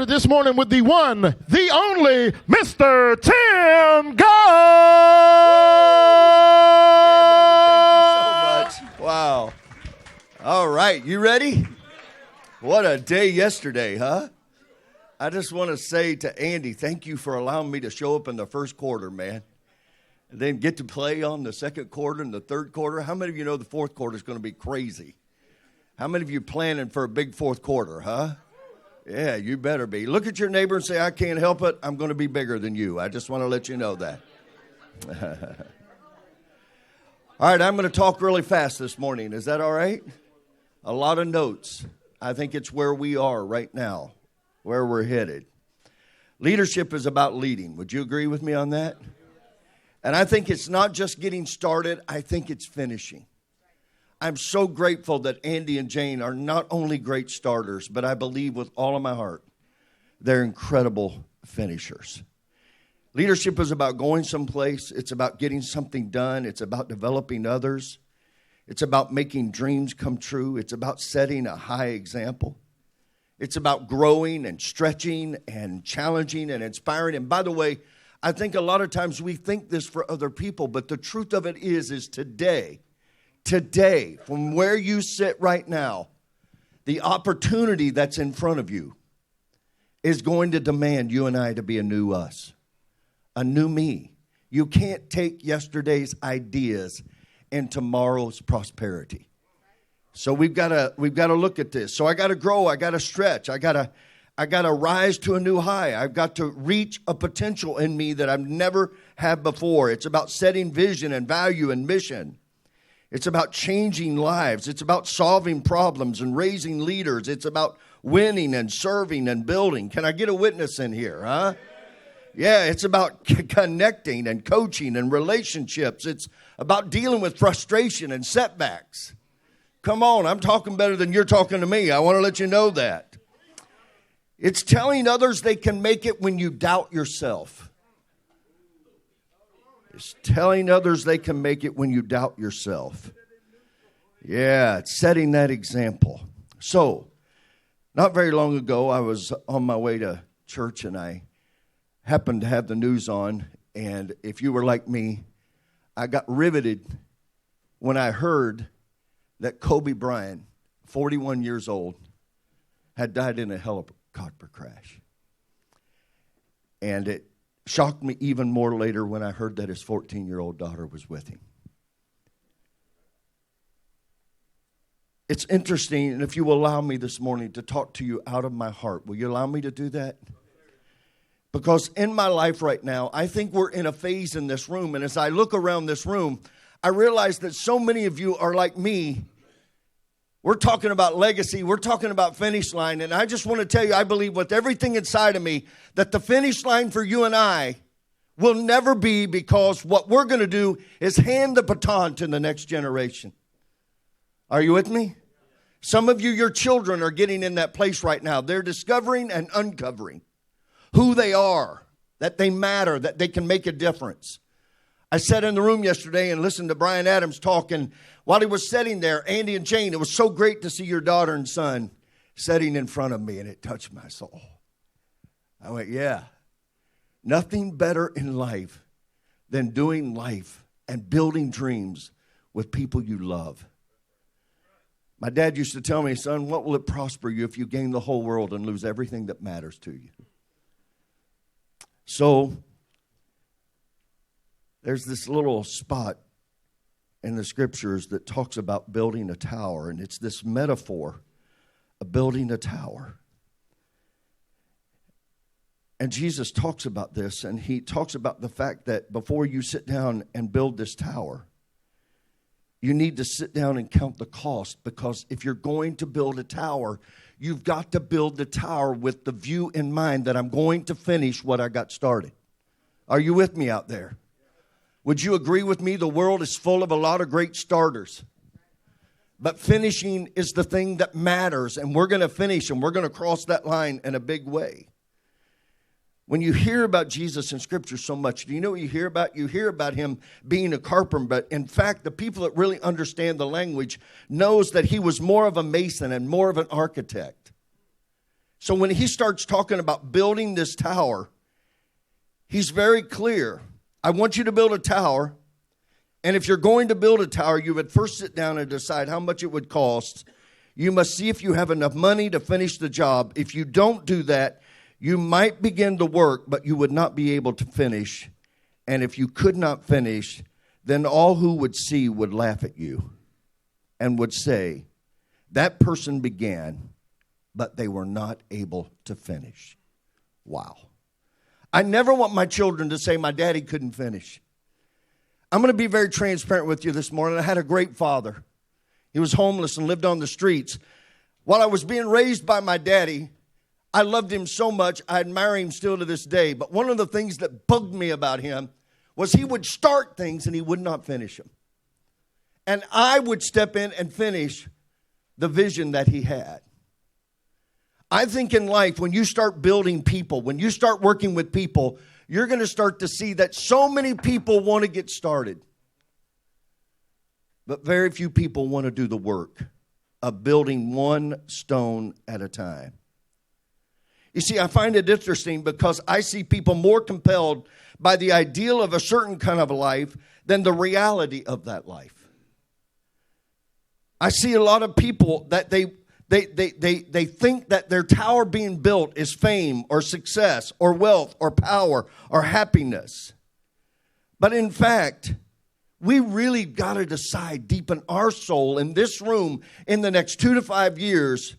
This morning with the one, the only, Mr. Tim Goad. Thank you so much. Wow. All right, you ready? What a day yesterday, huh? I just want to say to Andy, thank you for allowing me to show up in the first quarter, man. And then get to play on the second quarter and the third quarter. How many of you know the fourth quarter is going to be crazy? How many of you planning for a big fourth quarter, huh? Yeah, you better be. Look at your neighbor and say, I can't help it. I'm going to be bigger than you. I just want to let you know that. All right, I'm going to talk really fast this morning. Is that all right? A lot of notes. I think it's where we are right now, where we're headed. Leadership is about leading. Would you agree with me on that? And I think it's not just getting started. I think it's finishing. I'm so grateful that Andy and Jane are not only great starters, but I believe with all of my heart, they're incredible finishers. Leadership is about going someplace. It's about getting something done. It's about developing others. It's about making dreams come true. It's about setting a high example. It's about growing and stretching and challenging and inspiring. And by the way, I think a lot of times we think this for other people, but the truth of it is today, from where you sit right now, the opportunity that's in front of you is going to demand you and I to be a new us, a new me. You can't take yesterday's ideas and tomorrow's prosperity. So we've got to look at this. So I got to grow. I got to stretch. I got to rise to a new high. I've got to reach a potential in me that I've never had before. It's about setting vision and value and mission. It's about changing lives. It's about solving problems and raising leaders. It's about winning and serving and building. Can I get a witness in here, huh? Yeah, it's about connecting and coaching and relationships. It's about dealing with frustration and setbacks. Come on, I'm talking better than you're talking to me. I want to let you know that. It's telling others they can make it when you doubt yourself. It's telling others they can make it when you doubt yourself. Yeah, it's setting that example. So, not very long ago, I was on my way to church and I happened to have the news on. And if you were like me, I got riveted when I heard that Kobe Bryant, 41 years old, had died in a helicopter crash. And it shocked me even more later when I heard that his 14-year-old daughter was with him. It's interesting, and if you will allow me this morning to talk to you out of my heart, will you allow me to do that? Because in my life right now, I think we're in a phase in this room, and as I look around this room, I realize that so many of you are like me. We're talking about legacy. We're talking about finish line. And I just want to tell you, I believe with everything inside of me that the finish line for you and I will never be, because what we're going to do is hand the baton to the next generation. Are you with me? Some of you, your children are getting in that place right now. They're discovering and uncovering who they are, that they matter, that they can make a difference. I sat in the room yesterday and listened to Brian Adams talk, and while he was sitting there, Andy and Jane, it was so great to see your daughter and son sitting in front of me, and it touched my soul. I went, yeah, nothing better in life than doing life and building dreams with people you love. My dad used to tell me, son, what will it prosper you if you gain the whole world and lose everything that matters to you? So there's this little spot in the scriptures that talks about building a tower, and it's this metaphor of building a tower. And Jesus talks about this, and he talks about the fact that before you sit down and build this tower, you need to sit down and count the cost, because if you're going to build a tower, you've got to build the tower with the view in mind that I'm going to finish what I got started. Are you with me out there? Would you agree with me? The world is full of a lot of great starters. But finishing is the thing that matters, and we're going to finish, and we're going to cross that line in a big way. When you hear about Jesus in Scripture so much, do you know what you hear about? You hear about him being a carpenter, but in fact, the people that really understand the language knows that he was more of a mason and more of an architect. So when he starts talking about building this tower, he's very clear. I want you to build a tower. And if you're going to build a tower, you would first sit down and decide how much it would cost. You must see if you have enough money to finish the job. If you don't do that, you might begin the work, but you would not be able to finish. And if you could not finish, then all who would see would laugh at you and would say, that person began, but they were not able to finish. Wow. I never want my children to say my daddy couldn't finish. I'm going to be very transparent with you this morning. I had a great father. He was homeless and lived on the streets. While I was being raised by my daddy, I loved him so much, I admire him still to this day. But one of the things that bugged me about him was he would start things and he would not finish them. And I would step in and finish the vision that he had. I think in life, when you start building people, when you start working with people, you're going to start to see that so many people want to get started. But very few people want to do the work of building one stone at a time. You see, I find it interesting because I see people more compelled by the ideal of a certain kind of a life than the reality of that life. I see a lot of people that they think that their tower being built is fame or success or wealth or power or happiness. But in fact, we really got to decide deep in our soul in this room in the next 2 to 5 years,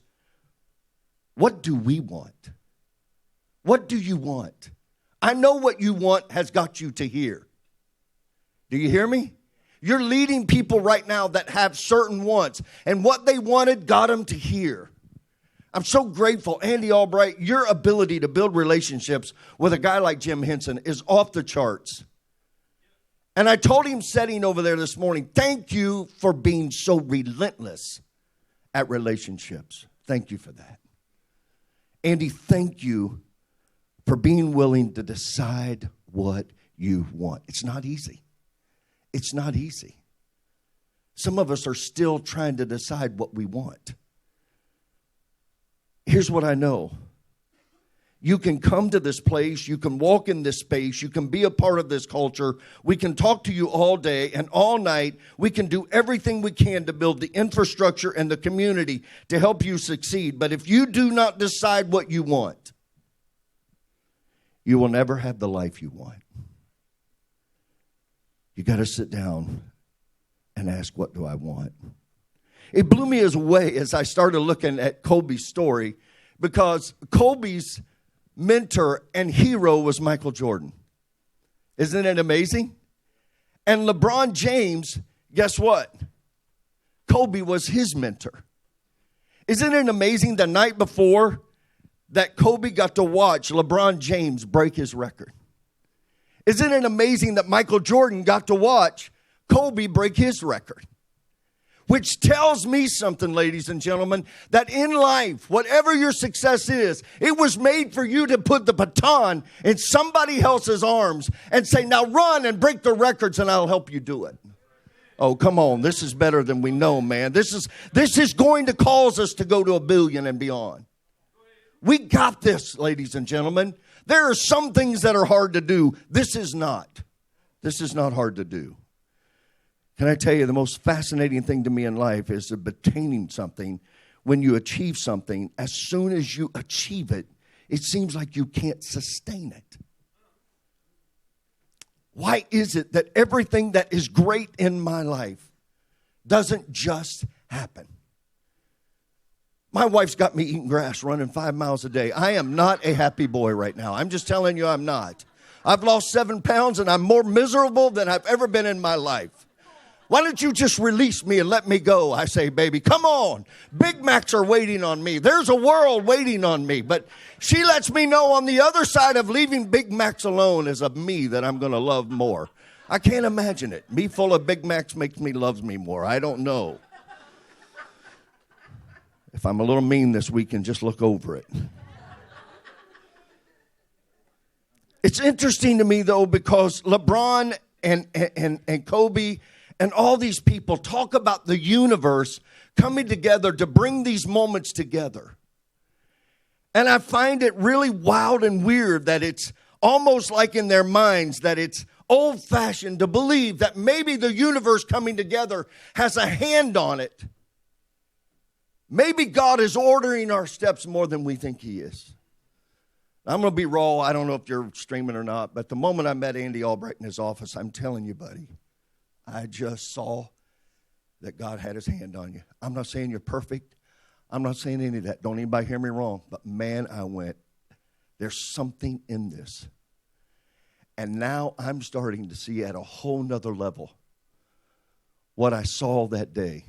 what do we want? What do you want? I know what you want has got you to here. Do you hear me? You're leading people right now that have certain wants, and what they wanted got them to here. I'm so grateful, Andy Albright, your ability to build relationships with a guy like Jim Henson is off the charts. And I told him sitting over there this morning, thank you for being so relentless at relationships. Thank you for that. Andy, thank you for being willing to decide what you want. It's not easy. It's not easy. Some of us are still trying to decide what we want. Here's what I know. You can come to this place. You can walk in this space. You can be a part of this culture. We can talk to you all day and all night. We can do everything we can to build the infrastructure and the community to help you succeed. But if you do not decide what you want, you will never have the life you want. You got to sit down and ask, what do I want? It blew me away as I started looking at Kobe's story, because Kobe's mentor and hero was Michael Jordan. Isn't it amazing? And LeBron James, guess what? Kobe was his mentor. Isn't it amazing the night before that Kobe got to watch LeBron James break his record? Isn't it amazing that Michael Jordan got to watch Kobe break his record? Which tells me something, ladies and gentlemen, that in life, whatever your success is, it was made for you to put the baton in somebody else's arms and say, now run and break the records and I'll help you do it. Oh, come on. This is better than we know, man. This is going to cause us to go to 1 billion and beyond. We got this, ladies and gentlemen. There are some things that are hard to do. This is not. This is not hard to do. Can I tell you, the most fascinating thing to me in life is obtaining something. When you achieve something, as soon as you achieve it, it seems like you can't sustain it. Why is it that everything that is great in my life doesn't just happen? My wife's got me eating grass, running 5 miles a day. I am not a happy boy right now. I'm just telling you I'm not. I've lost 7 pounds and I'm more miserable than I've ever been in my life. Why don't you just release me and let me go? I say, baby, come on. Big Macs are waiting on me. There's a world waiting on me. But she lets me know on the other side of leaving Big Macs alone is a me that I'm going to love more. I can't imagine it. Me full of Big Macs makes me love me more. I don't know. If I'm a little mean this weekend, just look over it. It's interesting to me, though, because LeBron and Kobe and all these people talk about the universe coming together to bring these moments together. And I find it really wild and weird that it's almost like in their minds that it's old-fashioned to believe that maybe the universe coming together has a hand on it. Maybe God is ordering our steps more than we think he is. I'm going to be raw. I don't know if you're streaming or not, but the moment I met Andy Albright in his office, I'm telling you, buddy, I just saw that God had his hand on you. I'm not saying you're perfect. I'm not saying any of that. Don't anybody hear me wrong. But man, I went, there's something in this. And now I'm starting to see at a whole nother level what I saw that day.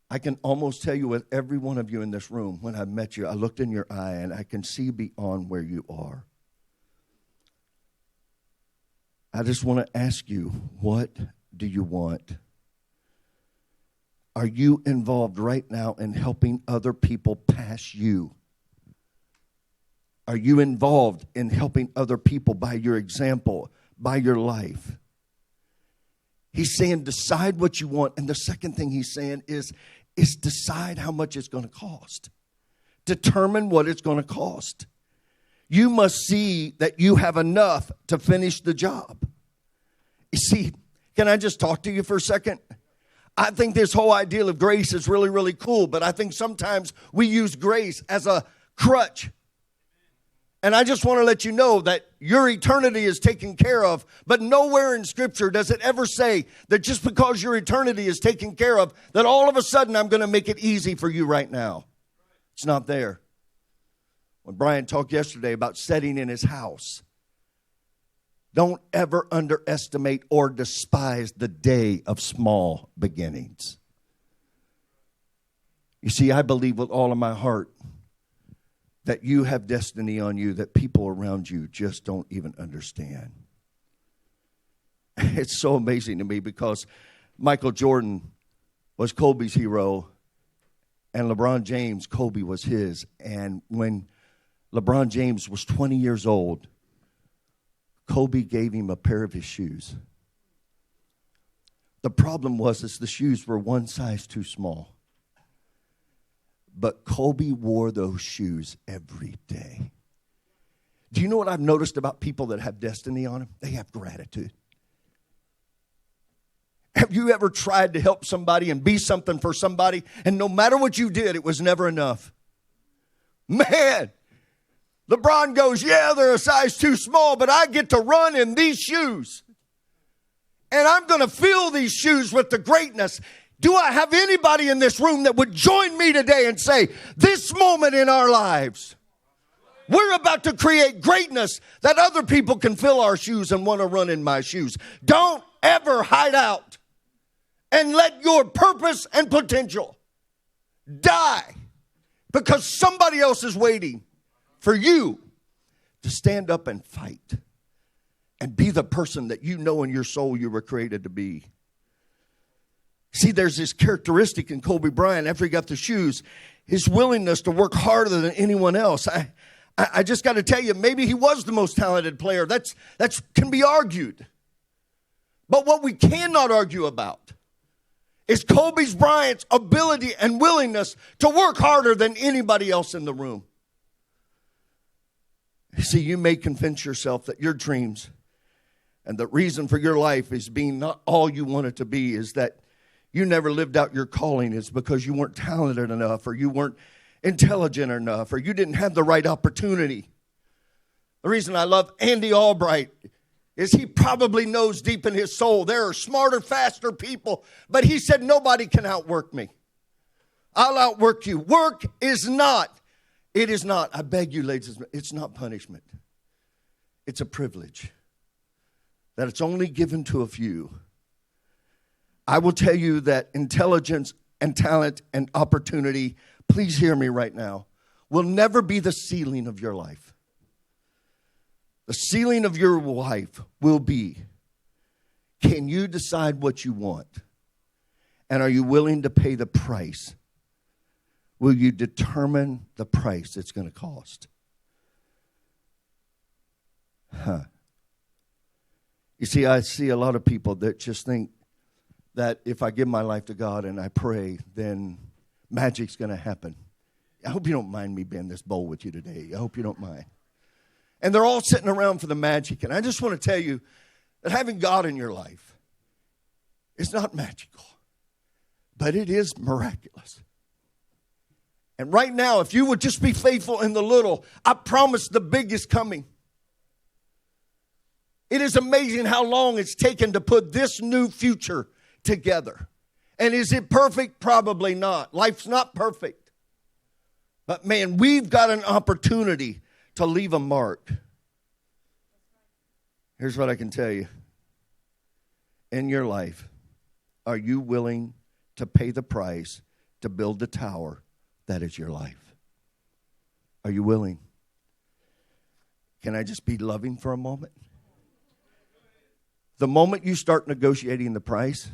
I can almost tell you with every one of you in this room, when I met you, I looked in your eye and I can see beyond where you are. I just want to ask you, what do you want? Are you involved right now in helping other people pass you? Are you involved in helping other people by your example, by your life? He's saying decide what you want. And the second thing he's saying is decide how much it's going to cost. Determine what it's going to cost. You must see that you have enough to finish the job. You see, can I just talk to you for a second? I think this whole idea of grace is really, really cool, but I think sometimes we use grace as a crutch. And I just want to let you know that your eternity is taken care of, but nowhere in Scripture does it ever say that just because your eternity is taken care of, that all of a sudden I'm going to make it easy for you right now. It's not there. When Brian talked yesterday about setting in his house, don't ever underestimate or despise the day of small beginnings. You see, I believe with all of my heart that you have destiny on you that people around you just don't even understand. It's so amazing to me because Michael Jordan was Kobe's hero and LeBron James, Kobe was his. And when LeBron James was 20 years old, Kobe gave him a pair of his shoes. The problem was the shoes were one size too small. But Kobe wore those shoes every day. Do you know what I've noticed about people that have destiny on them? They have gratitude. Have you ever tried to help somebody and be something for somebody, and no matter what you did, it was never enough? Man, LeBron goes, yeah, they're a size too small, but I get to run in these shoes. And I'm going to fill these shoes with the greatness. Do I have anybody in this room that would join me today and say, this moment in our lives, we're about to create greatness that other people can fill our shoes and want to run in my shoes. Don't ever hide out and let your purpose and potential die because somebody else is waiting for you to stand up and fight and be the person that you know in your soul you were created to be. See, there's this characteristic in Kobe Bryant after he got the shoes, his willingness to work harder than anyone else. I just got to tell you, maybe he was the most talented player. That's can be argued. But what we cannot argue about is Kobe Bryant's ability and willingness to work harder than anybody else in the room. See, you may convince yourself that your dreams and the reason for your life is being not all you want it to be is that you never lived out your calling. It's because you weren't talented enough or you weren't intelligent enough or you didn't have the right opportunity. The reason I love Andy Albright is he probably knows deep in his soul there are smarter, faster people, but he said nobody can outwork me. I'll outwork you. Work is not. It is not, I beg you, ladies, it's not punishment. It's a privilege that it's only given to a few. I will tell you that intelligence and talent and opportunity, please hear me right now, will never be the ceiling of your life. The ceiling of your life will be, can you decide what you want? And are you willing to pay the price? Will you determine the price it's going to cost? You see, I see a lot of people that just think that if I give my life to God and I pray, then magic's going to happen. I hope you don't mind me being this bold with you today. I hope you don't mind. And they're all sitting around for the magic. And I just want to tell you that having God in your life is not magical, but it is miraculous. And right now, if you would just be faithful in the little, I promise the big is coming. It is amazing how long it's taken to put this new future together. And is it perfect? Probably not. Life's not perfect. But man, we've got an opportunity to leave a mark. Here's what I can tell you. In your life, are you willing to pay the price to build the tower that is your life? Are you willing? Can I just be loving for a moment? The moment you start negotiating the price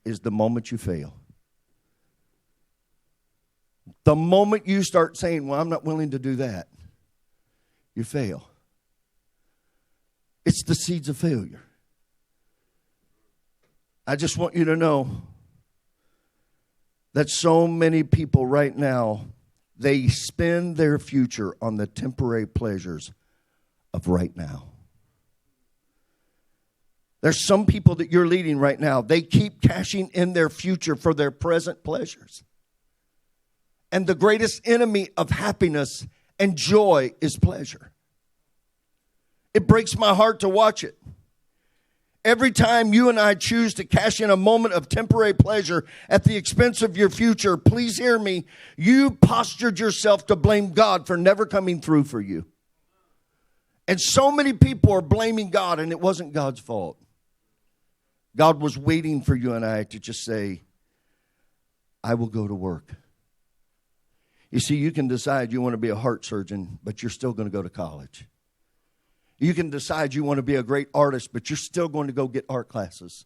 is the moment you fail. The moment you start saying, well, I'm not willing to do that, you fail. It's the seeds of failure. I just want you to know that so many people right now, they spend their future on the temporary pleasures of right now. There's some people that you're leading right now, they keep cashing in their future for their present pleasures. And the greatest enemy of happiness and joy is pleasure. It breaks my heart to watch it. Every time you and I choose to cash in a moment of temporary pleasure at the expense of your future, please hear me, you postured yourself to blame God for never coming through for you. And so many people are blaming God, and it wasn't God's fault. God was waiting for you and I to just say, I will go to work. You see, you can decide you want to be a heart surgeon, but you're still going to go to college. You can decide you want to be a great artist, but you're still going to go get art classes.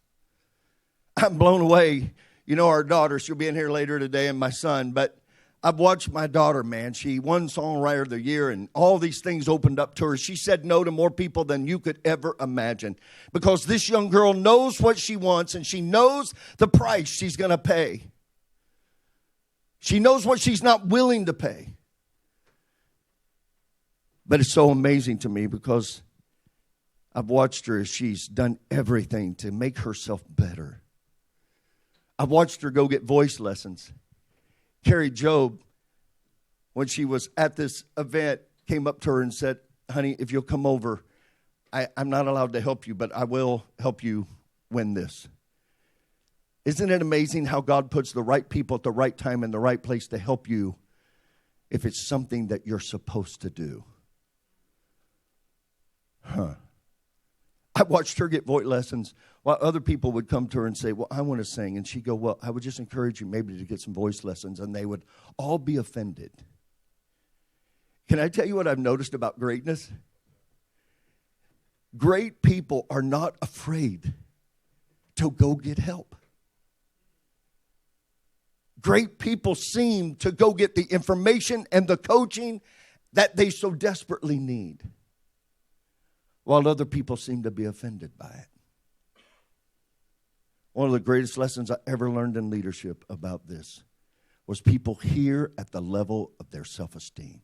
I'm blown away. You know, our daughter, she'll be in here later today, and my son, but I've watched my daughter, man. She won Songwriter of the Year, and all these things opened up to her. She said no to more people than you could ever imagine, because this young girl knows what she wants, and she knows the price she's going to pay. She knows what she's not willing to pay. But it's so amazing to me because I've watched her as she's done everything to make herself better. I've watched her go get voice lessons. Carrie Job, when she was at this event, came up to her and said, honey, if you'll come over, I'm not allowed to help you, but I will help you win this. Isn't it amazing how God puts the right people at the right time in the right place to help you if it's something that you're supposed to do? I watched her get voice lessons while other people would come to her and say, well, I want to sing. And she'd go, well, I would just encourage you maybe to get some voice lessons. And they would all be offended. Can I tell you what I've noticed about greatness? Great people are not afraid to go get help. Great people seem to go get the information and the coaching that they so desperately need, while other people seem to be offended by it. One of the greatest lessons I ever learned in leadership about this was people here at the level of their self-esteem.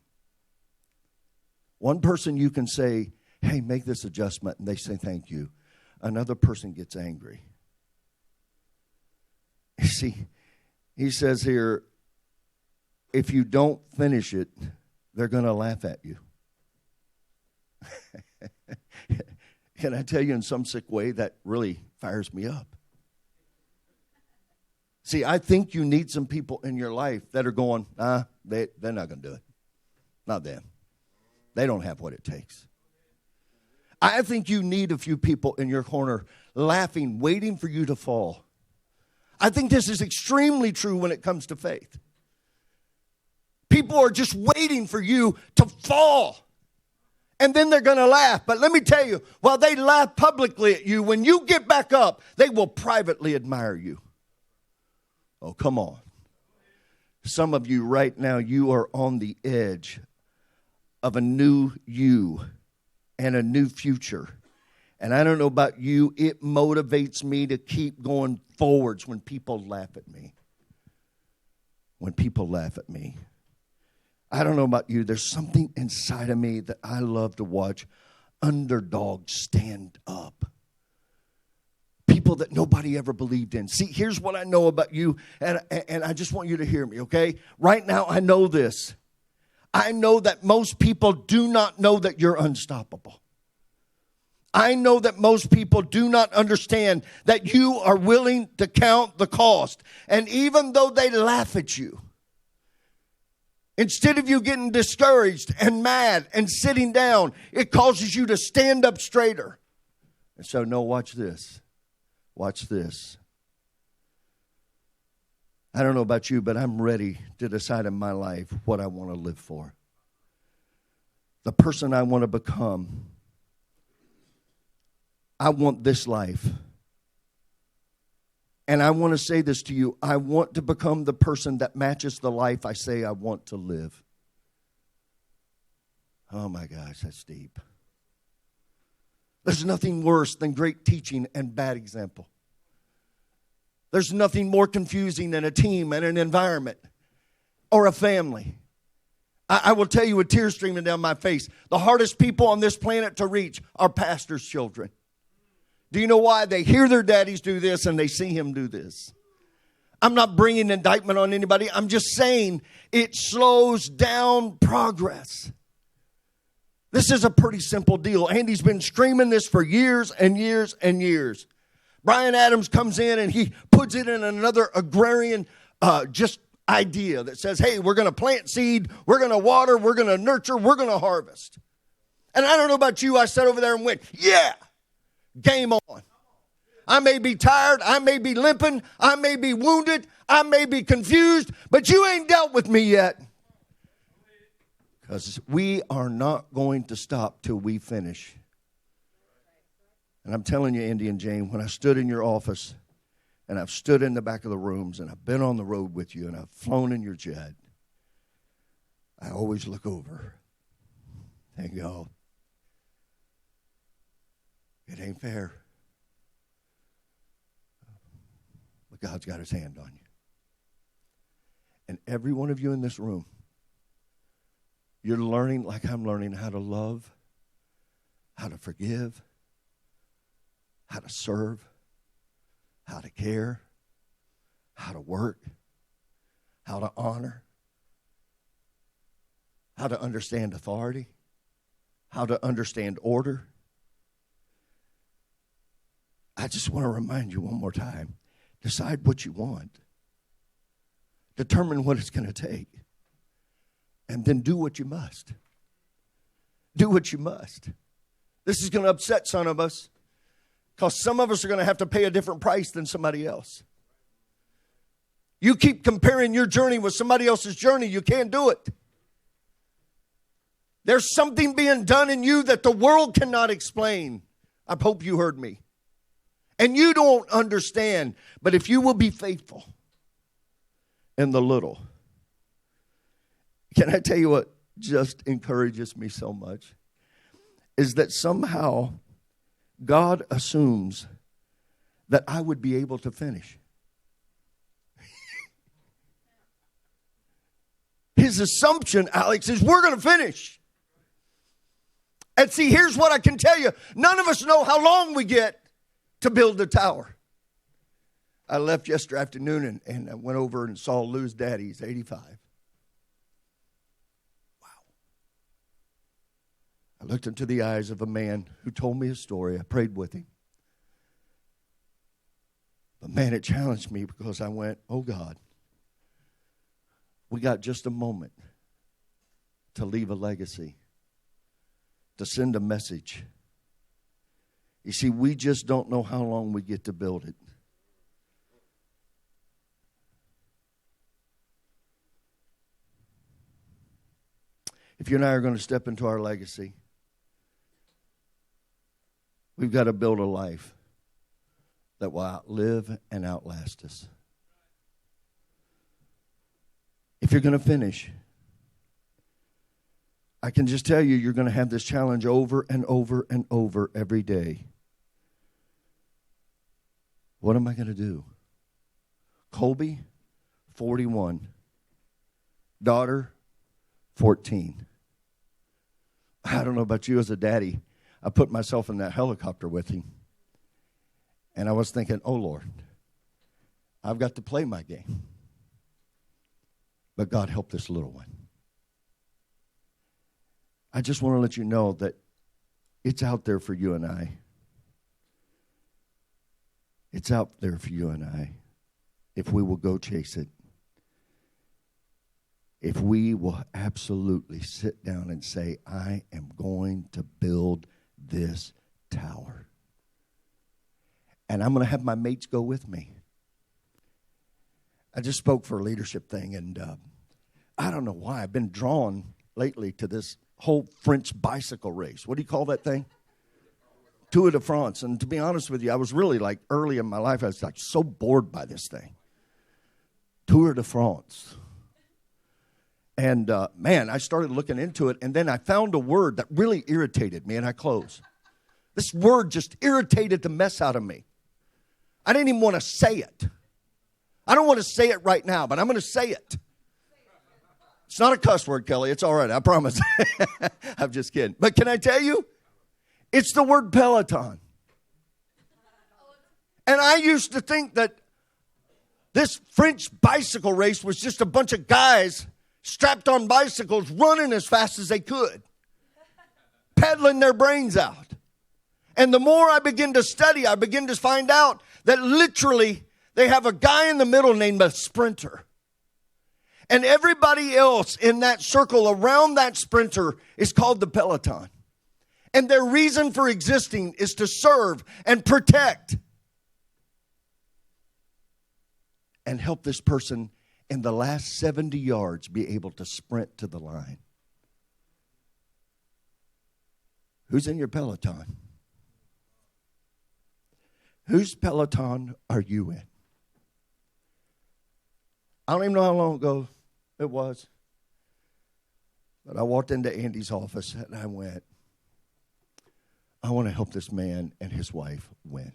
One person you can say, hey, make this adjustment, and they say thank you. Another person gets angry. You see, he says here, if you don't finish it, they're going to laugh at you. Can I tell you in some sick way that really fires me up? See, I think you need some people in your life that are going, they're not going to do it. Not them. They don't have what it takes. I think you need a few people in your corner laughing, waiting for you to fall. I think this is extremely true when it comes to faith. People are just waiting for you to fall. And then they're going to laugh. But let me tell you, while they laugh publicly at you, when you get back up, they will privately admire you. Oh, come on. Some of you right now, you are on the edge of a new you and a new future. And I don't know about you, it motivates me to keep going forwards when people laugh at me. When people laugh at me. I don't know about you. There's something inside of me that I love to watch underdogs stand up. People that nobody ever believed in. See, here's what I know about you, and I just want you to hear me, okay? Right now, I know this. I know that most people do not know that you're unstoppable. I know that most people do not understand that you are willing to count the cost. And even though they laugh at you, instead of you getting discouraged and mad and sitting down, it causes you to stand up straighter. And so, no, watch this. Watch this. I don't know about you, but I'm ready to decide in my life what I want to live for. The person I want to become. I want this life. And I want to say this to you. I want to become the person that matches the life I say I want to live. Oh my gosh, that's deep. There's nothing worse than great teaching and bad example. There's nothing more confusing than a team and an environment or a family. I will tell you with tears streaming down my face, the hardest people on this planet to reach are pastors' children. Do you know why? They hear their daddies do this and they see him do this. I'm not bringing indictment on anybody. I'm just saying it slows down progress. This is a pretty simple deal. Andy's been screaming this for years and years and years. Brian Adams comes in and he puts it in another agrarian just idea that says, hey, we're going to plant seed, we're going to water, we're going to nurture, we're going to harvest. And I don't know about you, I sat over there and went, yeah, game on. I may be tired, I may be limping, I may be wounded, I may be confused, but you ain't dealt with me yet. Because we are not going to stop till we finish. And I'm telling you, Andy and Jane, when I stood in your office, and I've stood in the back of the rooms, and I've been on the road with you, and I've flown in your jet, I always look over and go, it ain't fair. But God's got his hand on you. And every one of you in this room, you're learning, like I'm learning, how to love, how to forgive, how to serve, how to care, how to work, how to honor, how to understand authority, how to understand order. I just want to remind you one more time. Decide what you want. Determine what it's going to take. And then do what you must. Do what you must. This is going to upset some of us. Because some of us are going to have to pay a different price than somebody else. You keep comparing your journey with somebody else's journey, you can't do it. There's something being done in you that the world cannot explain. I hope you heard me. And you don't understand. But if you will be faithful in the little. Can I tell you what just encourages me so much? Is that somehow God assumes that I would be able to finish. His assumption, Alex, is we're going to finish. And see, here's what I can tell you. None of us know how long we get to build the tower. I left yesterday afternoon and I went over and saw Lou's daddy. He's 85. I looked into the eyes of a man who told me a story. I prayed with him. But man, it challenged me because I went, oh God, we got just a moment to leave a legacy, to send a message. You see, we just don't know how long we get to build it. If you and I are going to step into our legacy, we've got to build a life that will outlive and outlast us. If you're going to finish, I can just tell you, you're going to have this challenge over and over and over every day. What am I going to do? Colby, 41. Daughter, 14. I don't know about you as a daddy. I put myself in that helicopter with him. And I was thinking, oh, Lord, I've got to play my game. But God, help this little one. I just want to let you know that it's out there for you and I. It's out there for you and I if we will go chase it. If we will absolutely sit down and say, I am going to build this tower. And I'm going to have my mates go with me. I just spoke for a leadership thing, and I don't know why. I've been drawn lately to this whole French bicycle race. What do you call that thing? Tour de France. And to be honest with you, I was really like early in my life, I was like so bored by this thing. Tour de France. And man, I started looking into it, and then I found a word that really irritated me, and I close. This word just irritated the mess out of me. I didn't even want to say it. I don't want to say it right now, but I'm going to say it. It's not a cuss word, Kelly. It's all right, I promise. I'm just kidding. But can I tell you? It's the word Peloton. And I used to think that this French bicycle race was just a bunch of guys strapped on bicycles running as fast as they could, pedaling their brains out. And the more I begin to study, I begin to find out that literally they have a guy in the middle named a sprinter. And everybody else in that circle around that sprinter is called the Peloton. And their reason for existing is to serve and protect and help this person in the last 70 yards be able to sprint to the line. Who's in your Peloton? Whose Peloton are you in? I don't even know how long ago it was, but I walked into Andy's office and I went, I want to help this man and his wife win.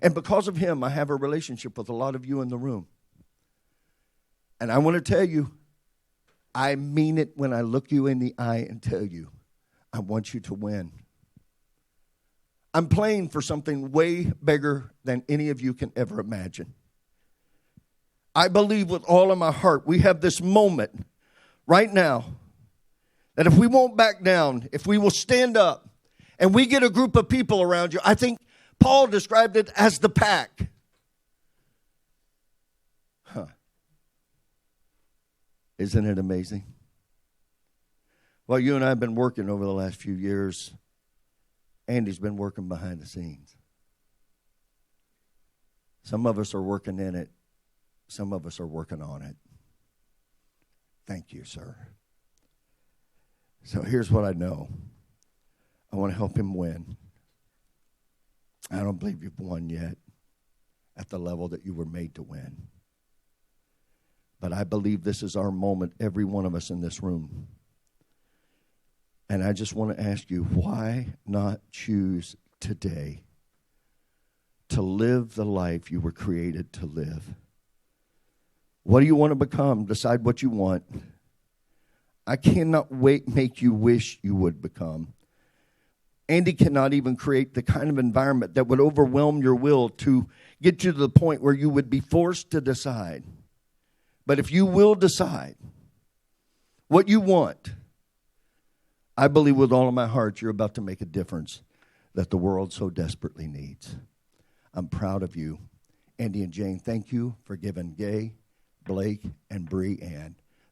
And because of him, I have a relationship with a lot of you in the room. And I want to tell you, I mean it when I look you in the eye and tell you, I want you to win. I'm playing for something way bigger than any of you can ever imagine. I believe with all of my heart, we have this moment right now that if we won't back down, if we will stand up and we get a group of people around you, I think Paul described it as the pack. Isn't it amazing? Well, you and I have been working over the last few years. Andy's been working behind the scenes. Some of us are working in it. Some of us are working on it. Thank you, sir. So here's what I know. I want to help him win. I don't believe you've won yet at the level that you were made to win. But I believe this is our moment, every one of us in this room. And I just want to ask you, why not choose today to live the life you were created to live? What do you want to become? Decide what you want. I cannot make you wish you would become. Andy cannot even create the kind of environment that would overwhelm your will to get you to the point where you would be forced to decide. But if you will decide what you want, I believe with all of my heart you're about to make a difference that the world so desperately needs. I'm proud of you. Andy and Jane, thank you for giving Gay, Blake, and Bree Ann